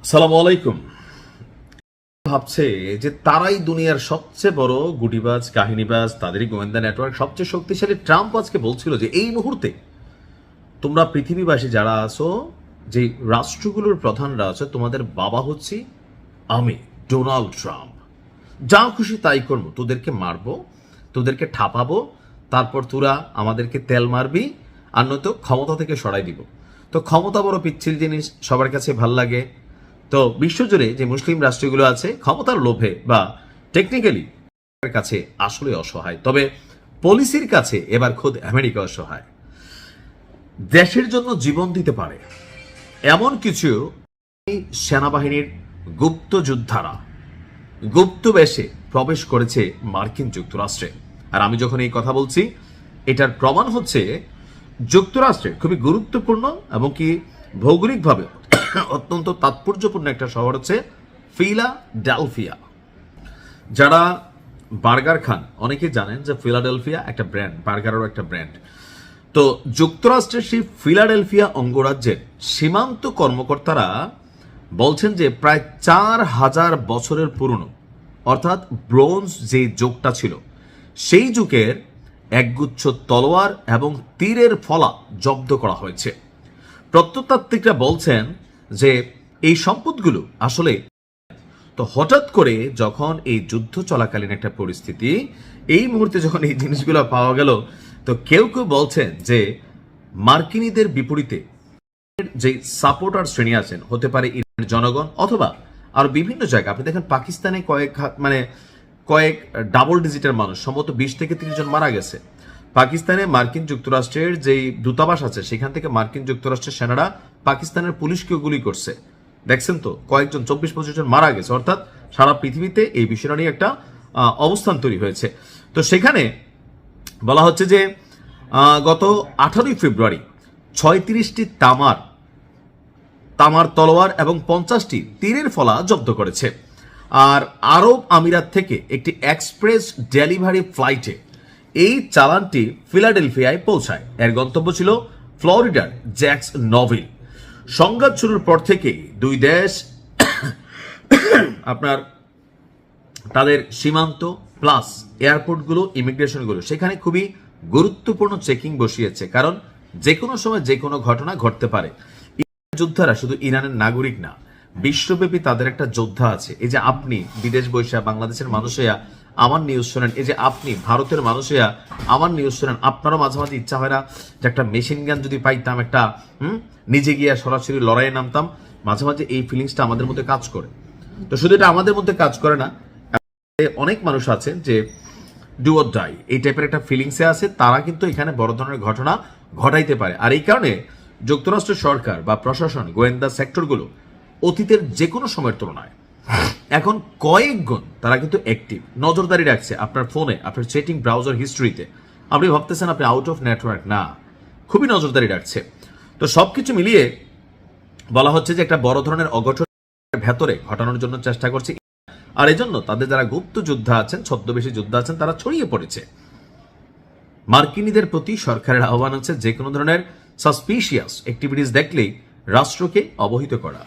আসসালামু আলাইকুম। ভাবছে যে তারাই দুনিয়ার সবচেয়ে বড় গুটিবাজ, কাহিনীবাজ, তাদেরই গোয়েন্দা নেটওয়ার্ক সবচেয়ে শক্তিশালী। ট্রাম্প আজকে বলছিল যে এই মুহূর্তে তোমরা পৃথিবীবাসী যারা আছো, যে রাষ্ট্রগুলোর প্রধানরা আছে, তোমাদের বাবা হচ্ছি আমি, ডোনাল্ড ট্রাম্প। যা খুশি তাই করবো, তোদেরকে মারবো, তোদেরকে ঠাপাবো, তারপর তোরা আমাদেরকে তেল মারবি, আর নয়তো ক্ষমতা থেকে সরাই দিব। তো ক্ষমতা বড় পিচ্ছিল জিনিস, সবার কাছে ভাল লাগে। তো বিশ্বজুড়ে যে মুসলিম রাষ্ট্রগুলো আছে ক্ষমতার লোভে বা টেকনিক্যালি কাছে আসলে অসহায়, তবে পলিসির কাছে এবার খোদ আমেরিকা অসহায়। দেশের জন্য জীবন দিতে পারে এমন কিছু সেনাবাহিনীর গুপ্ত যোদ্ধারা গুপ্ত বেশে প্রবেশ করেছে মার্কিন যুক্তরাষ্ট্রে। আর আমি যখন এই কথা বলছি, এটার প্রমাণ হচ্ছে যুক্তরাষ্ট্রে খুবই গুরুত্বপূর্ণ এবং কি ভৌগোলিকভাবে অত্যন্ত তাৎপর্যপূর্ণ একটা শহর হচ্ছে ফিলাডেলফিয়া। যারা বার্গার খান অনেকেই জানেন যে ফিলাডেলফিয়া একটা ব্র্যান্ড, বার্গারেরও একটা ব্র্যান্ড। তো যুক্তরাষ্ট্রের সেই ফিলাডেলফিয়া অঙ্গরাজ্যের সীমান্ত কর্মকর্তারা বলছেন যে প্রায় 4000 বছরের পুরনো, অর্থাৎ ব্রোঞ্জ যে যুগটা ছিল সেই যুগের একগুচ্ছ তলোয়ার এবং তীরের ফলা জব্দ করা হয়েছে। প্রত্নতাত্ত্বিকরা বলছেন যে এই সম্পদগুলো আসলে, তো হঠাৎ করে যখন এই যুদ্ধ চলাকালীন একটা পরিস্থিতি, এই মুহূর্তে যখন এই জিনিসগুলো পাওয়া গেল, তো কেউ কেউ বলছেন যে মার্কিনীদের বিপরীতে যে সাপোর্টার শ্রেণী আছেন, হতে পারে ইরানের জনগণ অথবা আর বিভিন্ন জায়গা, আপনি দেখেন পাকিস্তানে কয়েক ডাবল ডিজিটের মানুষ, সম্ভবত 20 থেকে 30 জন মারা গেছে। পাকিস্তানে মার্কিন যুক্তরাষ্ট্রের যেই দূতাবাস আছে সেখান থেকে মার্কিন যুক্তরাষ্ট্রের সেনারা পাকিস্তানের পুলিশকে গুলি করছে, দেখছেন তো, কয়েকজন 24-25 জন মারা গেছে। অর্থাৎ সারা পৃথিবীতে এই বিষয়টা নিয়ে একটা অবস্থান তৈরি হয়েছে। তো সেখানে বলা হচ্ছে যে গত 18 ফেব্রুয়ারি 36টি তামার তলোয়ার এবং 50টি তীরের ফলা জব্দ করেছে। আর আরব আমিরাত থেকে একটি এক্সপ্রেস ডেলিভারি ফ্লাইটে এই চালানটি ফিলাডেলফিয়ায় পৌঁছায়। এর গন্তব্য ছিল ফ্লোরিডার জ্যাক্স নভিল। সংঘাত শুরুর পর থেকেই দুই দেশ আপনার তাদের সীমান্ত প্লাস এয়ারপোর্টগুলো, ইমিগ্রেশনগুলো সেখানে খুবই গুরুত্বপূর্ণ চেকিং বসিয়েছে, কারণ যে কোনো সময় যে কোনো ঘটনা ঘটতে পারে। যোদ্ধারা শুধু ইরানের নাগরিক না, বিশ্বব্যাপী তাদের একটা যোদ্ধা আছে। এই যে আপনি বিদেশ বৈশা বাংলাদেশের মানুষেরা আমার নিউজ শোনেন, এই যে আপনি ভারতের মানুষেরা আমার নিউজ শোনেন, আপনারও মাঝে মাঝে ইচ্ছা হয় না যে একটা মেশিন গান যদি পাইতাম, একটা নিজে গিয়ে সরাসরি লড়াইয়ে নামতাম। মাঝে মাঝে এই ফিলিংসটা আমাদের মধ্যে কাজ করে। তো শুধু এটা আমাদের মধ্যে কাজ করে না, অনেক মানুষ আছেন যে ডু অর ডাই এই টাইপের একটা ফিলিংসে আছে, তারা কিন্তু এখানে বড় ধরনের ঘটনা ঘটাইতে পারে। আর এই কারণে যুক্তরাষ্ট্র সরকার বা প্রশাসন, গোয়েন্দা সেক্টরগুলো অতীতের যে কোনো সময়ের তুলনায় এখন কয়েক গুণ তারা কিন্তু অ্যাক্টিভ, নজরদারি রাখছে আপনার ফোনে, আপনার চ্যাটিং ব্রাউজার হিস্ট্রিতে। আপনি ভাবতেছেন আপনি আউট অফ নেটওয়ার্ক, না, খুবই নজরদারি রাখছে। তো সবকিছু মিলিয়ে বলা হচ্ছে যে একটা বড় ধরনের অঘটন ভেতরে ঘটানোর জন্য চেষ্টা করছে। আর এই জন্য তাদের যারা গুপ্ত যোদ্ধা আছেন, ছদ্মবেশী যোদ্ধা আছেন, তারা ছড়িয়ে পড়েছে। মার্কিনীদের প্রতি সরকারের আহ্বান হচ্ছে যে কোনো ধরনের সাসপিশিয়াস অ্যাক্টিভিটিস দেখলেই রাষ্ট্রকে অবহিত করা।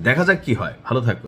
দেখা যাক কি হয়। ভালো থাকবে।